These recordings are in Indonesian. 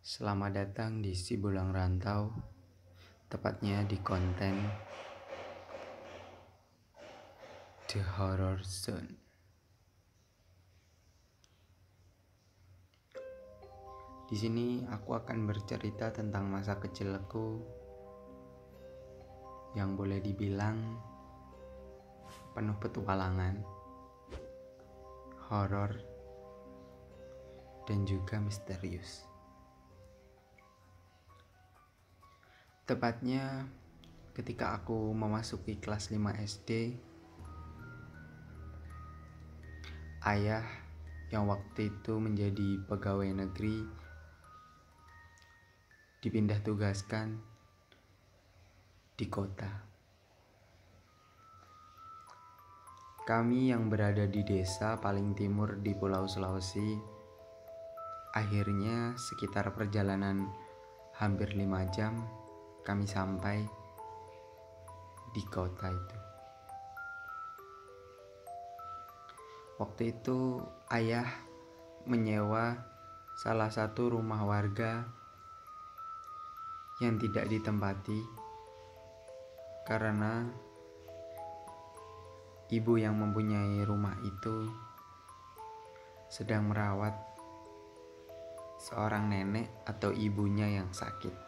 Selamat datang di Sibulang Rantau, tepatnya di konten The Horror Zone. Di sini aku akan bercerita tentang masa kecilku yang boleh dibilang penuh petualangan, horor, dan juga misterius. Tepatnya ketika aku memasuki kelas 5 SD, ayah yang waktu itu menjadi pegawai negeri dipindah tugaskan di kota. Kami yang berada di desa paling timur di Pulau Sulawesi, akhirnya sekitar perjalanan hampir 5 jam kami sampai di kota itu. Waktu itu ayah menyewa salah satu rumah warga yang tidak ditempati karena ibu yang mempunyai rumah itu sedang merawat seorang nenek atau ibunya yang sakit.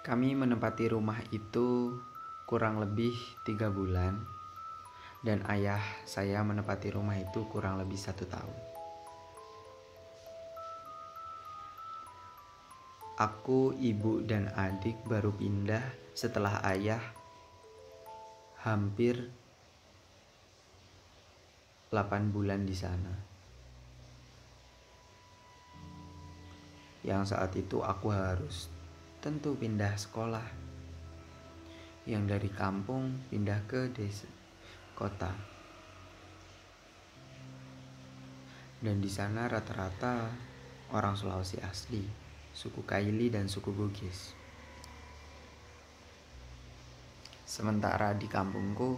Kami menempati rumah itu kurang lebih 3 bulan dan ayah saya menempati rumah itu kurang lebih 1 tahun. Aku, ibu, dan adik baru pindah setelah ayah hampir 8 bulan di sana. Yang saat itu aku harus tentu pindah sekolah. Yang dari kampung pindah ke desa, kota. Dan di sana rata-rata orang Sulawesi asli, suku Kaili dan suku Bugis. Sementara di kampungku,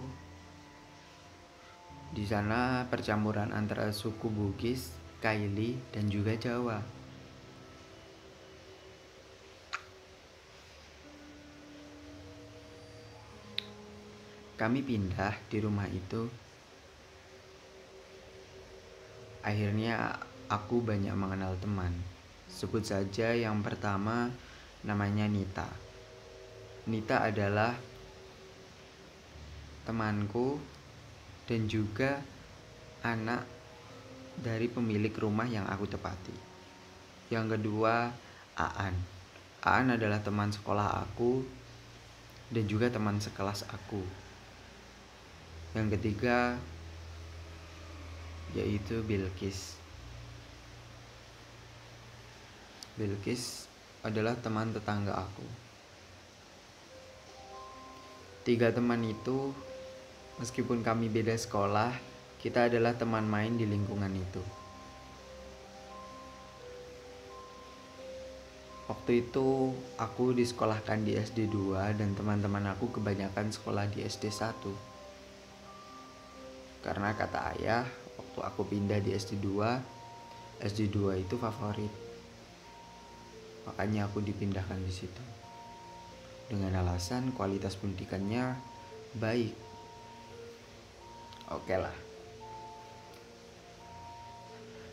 di sana percampuran antara suku Bugis, Kaili, dan juga Jawa. Kami pindah di rumah itu. Akhirnya aku banyak mengenal teman. Sebut saja yang pertama namanya Nita. Nita adalah temanku dan juga anak dari pemilik rumah yang aku tepati. Yang kedua, Aan. Aan adalah teman sekolah aku dan juga teman sekelas aku. Yang ketiga yaitu Bilqis. Bilqis adalah teman tetangga aku. 3 teman itu, meskipun kami beda sekolah, kita adalah teman main di lingkungan itu. Waktu itu aku disekolahkan di SD 2 dan teman-teman aku kebanyakan sekolah di SD 1. Karena kata ayah, waktu aku pindah di SD 2, SD 2 itu favorit. Makanya aku dipindahkan di situ. Dengan alasan kualitas pendidikannya baik. Oke lah.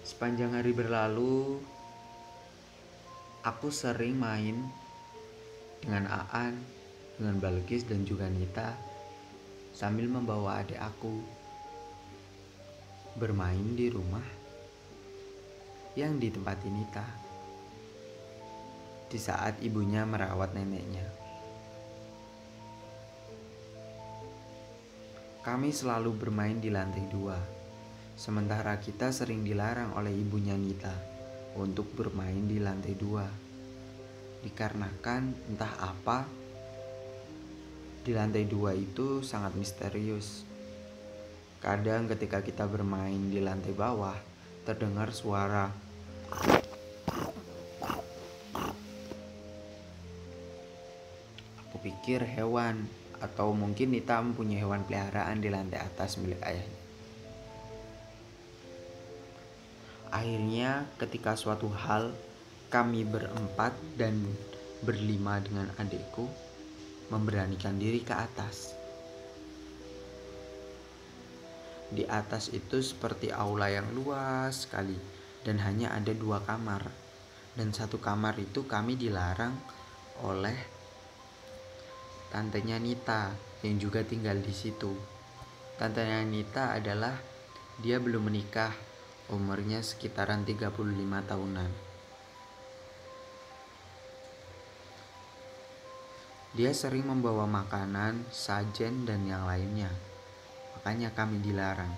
Sepanjang hari berlalu, aku sering main dengan Aan, dengan Balkis dan juga Nita sambil membawa adik aku bermain di rumah yang ditempati Nita di saat ibunya merawat neneknya. Kami selalu bermain di lantai 2, sementara kita sering dilarang oleh ibunya Nita untuk bermain di lantai 2. Dikarenakan entah apa, di lantai 2 itu sangat misterius. Kadang ketika kita bermain di lantai bawah, terdengar suara aku pikir hewan, atau mungkin Nita mempunyai hewan peliharaan di lantai atas milik ayahnya. Akhirnya ketika suatu hal kami berempat dan berlima dengan adikku memberanikan diri ke atas. Di atas itu seperti aula yang luas sekali dan hanya ada 2 kamar. Dan satu kamar itu kami dilarang oleh tantenya Nita yang juga tinggal di situ. Tantenya Nita adalah dia belum menikah, umurnya sekitaran 35 tahunan. Dia sering membawa makanan, sajen dan yang lainnya. Makanya kami dilarang.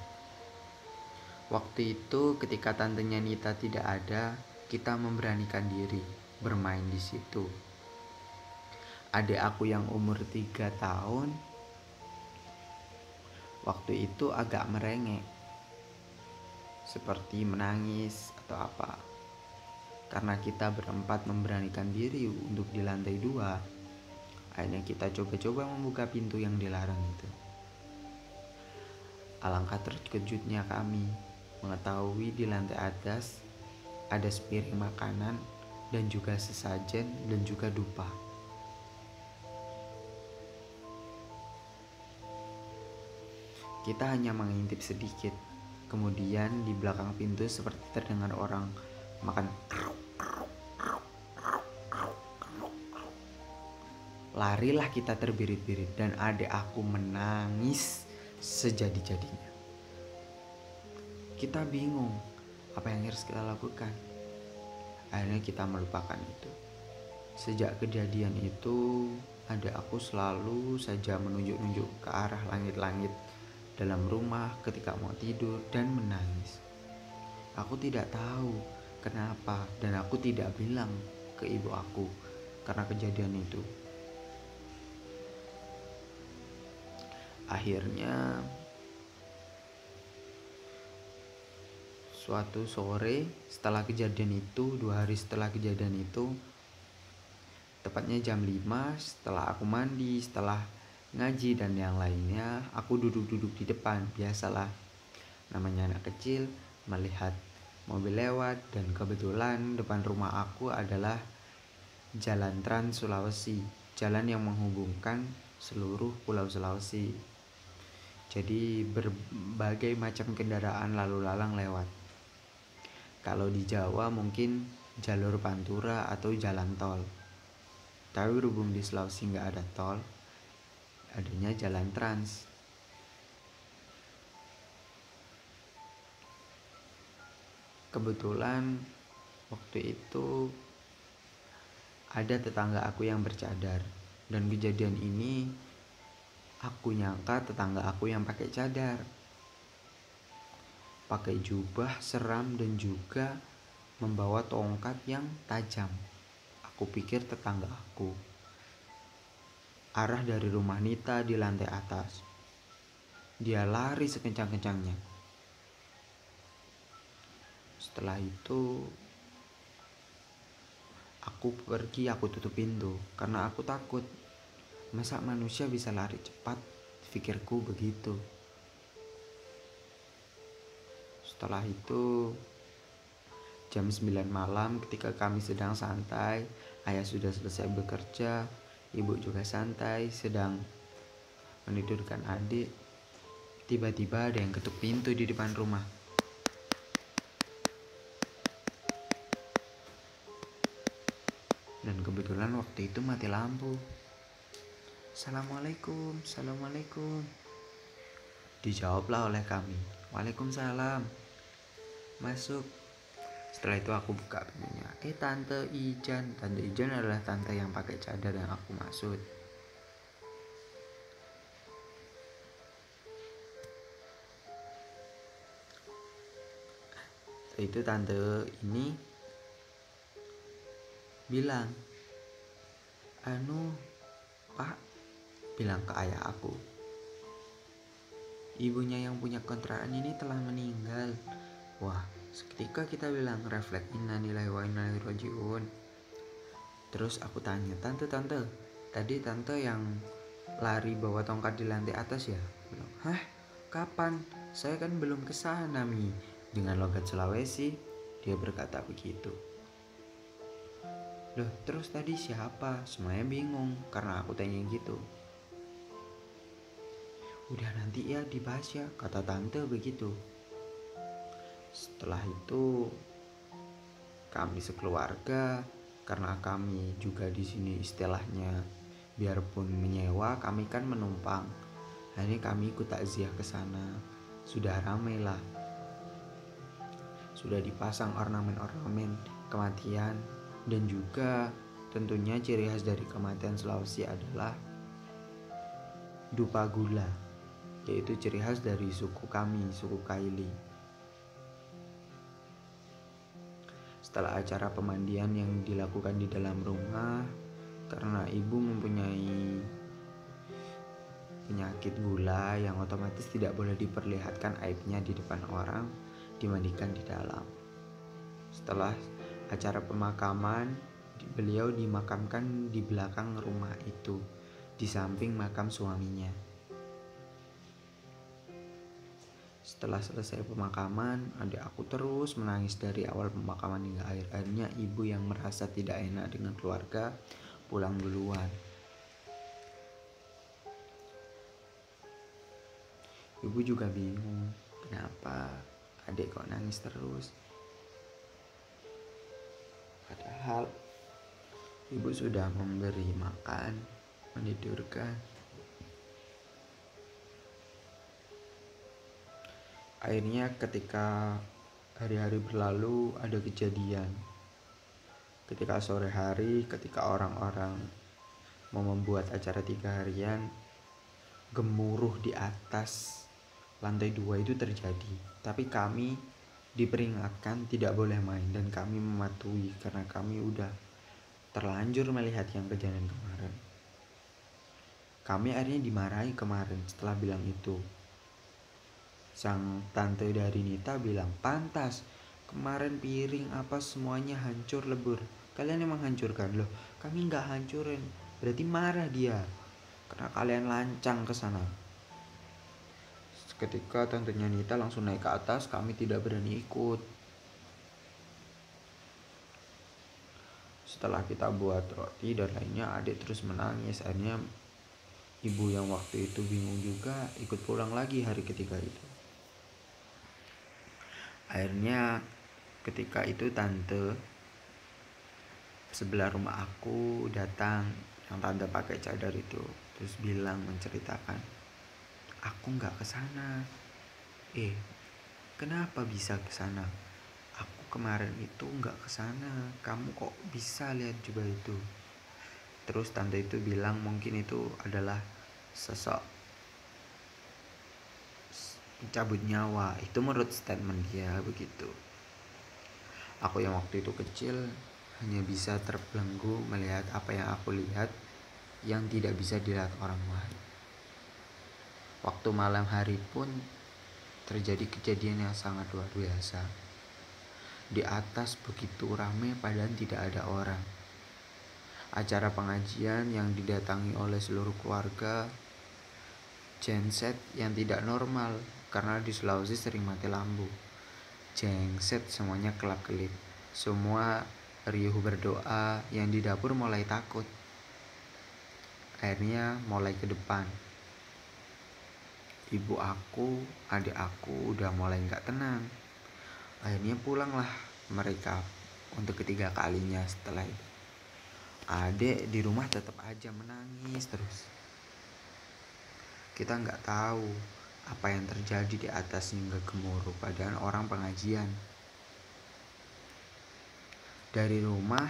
Waktu itu ketika tantenya Nita tidak ada, kita memberanikan diri bermain di situ. Adik aku yang umur 3 tahun waktu itu agak merengek, seperti menangis atau apa. Karena kita berempat memberanikan diri untuk di lantai 2, akhirnya kita coba-coba membuka pintu yang dilarang itu. Alangkah terkejutnya kami mengetahui di lantai atas ada sepiring makanan dan juga sesajen dan juga dupa. Kita hanya mengintip sedikit. Kemudian di belakang pintu seperti terdengar orang makan. Larilah kita terbirit-birit dan adik aku menangis sejadi-jadinya. Kita bingung apa yang harus kita lakukan. Akhirnya kita melupakan itu. Sejak kejadian itu, adik aku selalu saja menunjuk-nunjuk ke arah langit-langit dalam rumah ketika mau tidur dan menangis. Aku tidak tahu kenapa dan aku tidak bilang ke ibu aku karena kejadian itu. Akhirnya suatu sore setelah kejadian itu, 2 hari setelah kejadian itu, tepatnya jam 5 setelah aku mandi, setelah ngaji dan yang lainnya, aku duduk-duduk di depan. Biasalah, namanya anak kecil melihat mobil lewat dan kebetulan depan rumah aku adalah Jalan Trans Sulawesi, jalan yang menghubungkan seluruh Pulau Sulawesi. Jadi berbagai macam kendaraan lalu lalang lewat. Kalau di Jawa mungkin jalur Pantura atau jalan tol. Tapi berhubung di Sulawesi nggak ada tol, adanya jalan trans. Kebetulan waktu itu ada tetangga aku yang bercadar, dan kejadian ini aku nyangka tetangga aku yang pakai cadar, pakai jubah seram dan juga membawa tongkat yang tajam. Aku pikir tetangga aku. Arah dari rumah Nita di lantai atas. Dia lari sekencang-kencangnya. Setelah itu aku pergi, aku tutup pintu karena aku takut. Masa manusia bisa lari cepat? Pikirku begitu. Setelah itu jam 9 malam ketika kami sedang santai, ayah sudah selesai bekerja, ibu juga santai sedang menidurkan adik. Tiba-tiba ada yang ketuk pintu di depan rumah. Dan kebetulan waktu itu mati lampu. Assalamualaikum, assalamualaikum. Dijawablah oleh kami. Waalaikumsalam. Masuk. Setelah itu aku buka pintunya. Tante Ijan. Tante Ijan adalah tante yang pakai cadar yang aku maksud. Itu tante ini bilang, Pak, bilang ke ayah aku, ibunya yang punya kontrakan ini telah meninggal. Wah, seketika kita bilang refleks innalillahi wa inna ilaihi rajiun. Terus aku tanya, tante, tadi tante yang lari bawa tongkat di lantai atas ya? Bilang, hah, kapan? Saya kan belum kesana Mi. Dengan logat Sulawesi, Dia berkata begitu. Loh, terus tadi siapa? Semuanya bingung karena aku tanya gitu. Udah nanti ya dibahas ya, kata tante begitu. Setelah itu kami sekeluarga, karena kami juga di sini istilahnya biarpun menyewa, kami kan menumpang. Akhirnya kami ikut takziah ke sana. Sudah ramai lah. Sudah dipasang ornamen-ornamen kematian, dan juga tentunya ciri khas dari kematian Sulawesi adalah dupa gula, yaitu ciri khas dari suku kami, suku Kaili. Setelah acara pemandian yang dilakukan di dalam rumah, karena ibu mempunyai penyakit gula yang otomatis tidak boleh diperlihatkan aibnya di depan orang, dimandikan di dalam. Setelah acara pemakaman, beliau dimakamkan di belakang rumah itu, di samping makam suaminya. Setelah selesai pemakaman, adik aku terus menangis dari awal pemakaman hingga akhirnya ibu yang merasa tidak enak dengan keluarga pulang duluan. Ibu juga bingung, kenapa adik kok nangis terus. Padahal ibu sudah memberi makan, menidurkan. Akhirnya ketika hari-hari berlalu, ada kejadian. Ketika sore hari, ketika orang-orang mau membuat acara 3 harian, gemuruh di atas lantai 2 itu terjadi. Tapi kami diperingatkan tidak boleh main, dan kami mematuhi karena kami udah terlanjur melihat yang kejadian kemarin. Kami akhirnya dimarahi kemarin setelah bilang itu. Sang tante dari Nita bilang, pantas kemarin piring apa semuanya hancur lebur. Kalian emang hancurkan? Loh, kami gak hancurin. Berarti marah dia karena kalian lancang ke sana. Ketika tantenya Nita langsung naik ke atas, kami tidak berani ikut. Setelah kita buat roti dan lainnya, adik terus menangis. Akhirnya ibu yang waktu itu bingung juga ikut pulang lagi hari ketiga itu. Akhirnya ketika itu tante sebelah rumah aku datang, yang tante pakai cadar itu, terus bilang, menceritakan, aku nggak kesana. Kenapa bisa kesana? Aku kemarin itu nggak kesana. Kamu kok bisa lihat juga itu? Terus tante itu bilang mungkin itu adalah sosok pencabut nyawa. Itu menurut statement dia begitu. Aku yang waktu itu kecil hanya bisa terbelenggu melihat apa yang aku lihat yang tidak bisa dilihat orang lain. Waktu malam hari pun terjadi kejadian yang sangat luar biasa. Di atas begitu ramai padahal tidak ada orang. Acara pengajian yang didatangi oleh seluruh keluarga, genset yang tidak normal karena di Sulawesi sering mati lampu. Genset semuanya kelap-kelip. Semua riuh berdoa, yang di dapur mulai takut. Akhirnya mulai ke depan. Ibu aku, adik aku udah mulai gak tenang. Akhirnya pulanglah mereka untuk ketiga kalinya setelah itu. Adik di rumah tetap aja menangis terus. Kita nggak tahu apa yang terjadi di atas hingga gemuruh, padahal orang pengajian. Dari rumah,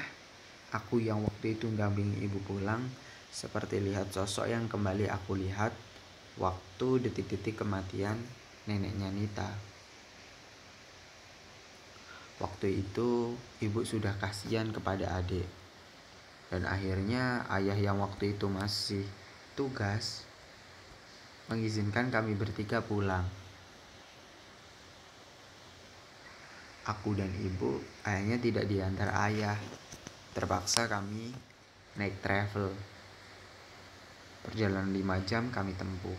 aku yang waktu itu dampingi ibu pulang, seperti lihat sosok yang kembali aku lihat waktu detik-detik kematian neneknya Nita. Waktu itu ibu sudah kasihan kepada adik. Dan akhirnya ayah yang waktu itu masih tugas mengizinkan kami bertiga pulang. Aku dan ibu akhirnya tidak diantar ayah. Terpaksa kami naik travel. Perjalanan 5 jam kami tempuh.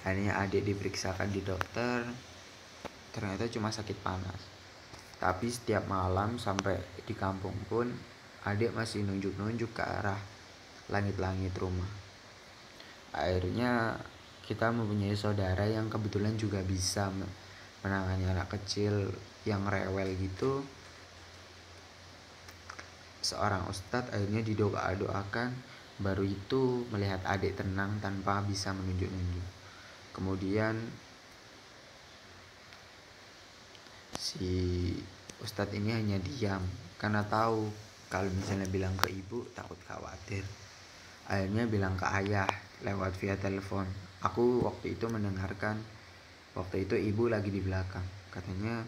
Akhirnya adik diperiksakan di dokter. Ternyata cuma sakit panas. Tapi setiap malam sampai di kampung pun adik masih nunjuk-nunjuk ke arah langit-langit rumah. Akhirnya kita mempunyai saudara yang kebetulan juga bisa menangani anak kecil yang rewel gitu. Seorang ustadz akhirnya didoakan, baru itu melihat adik tenang tanpa bisa menunjuk-nunjuk. Kemudian si ustadz ini hanya diam karena tahu kalau misalnya bilang ke ibu takut khawatir. Akhirnya bilang ke ayah lewat via telepon. Aku waktu itu mendengarkan, waktu itu ibu lagi di belakang. Katanya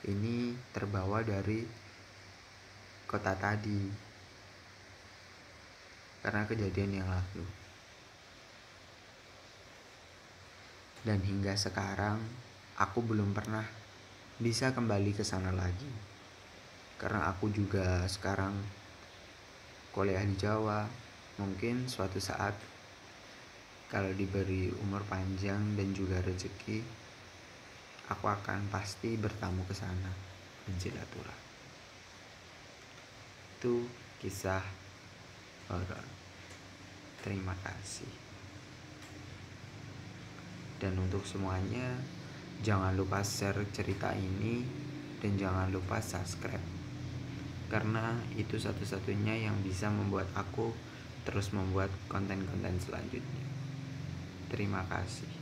ini terbawa dari kota tadi karena kejadian yang lalu. Dan hingga sekarang aku belum pernah bisa kembali ke sana lagi. Karena aku juga sekarang kuliah di Jawa. Mungkin suatu saat kalau diberi umur panjang dan juga rezeki, aku akan pasti bertamu ke sana bersilaturahmi. Itu kisah horor. Terima kasih. Dan untuk semuanya, jangan lupa share cerita ini dan jangan lupa subscribe. Karena itu satu-satunya yang bisa membuat aku terus membuat konten-konten selanjutnya. Terima kasih.